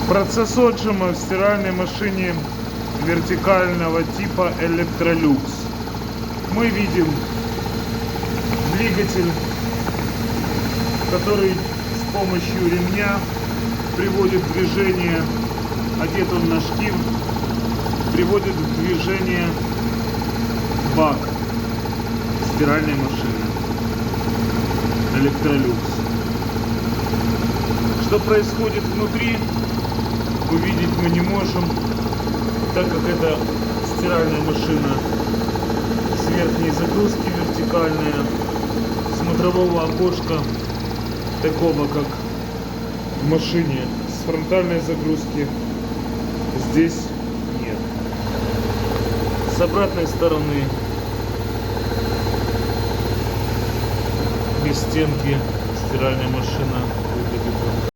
Процесс отжима в стиральной машине вертикального типа Electrolux. Мы видим двигатель, который с помощью ремня приводит в движение, одет он на штив, приводит в движение бак стиральной машины Electrolux. Что происходит внутри, увидеть мы не можем, так как это стиральная машина с верхней загрузки вертикальная, смотрового окошка такого как в машине с фронтальной загрузки здесь нет. С обратной стороны без стенки стиральная машина выглядит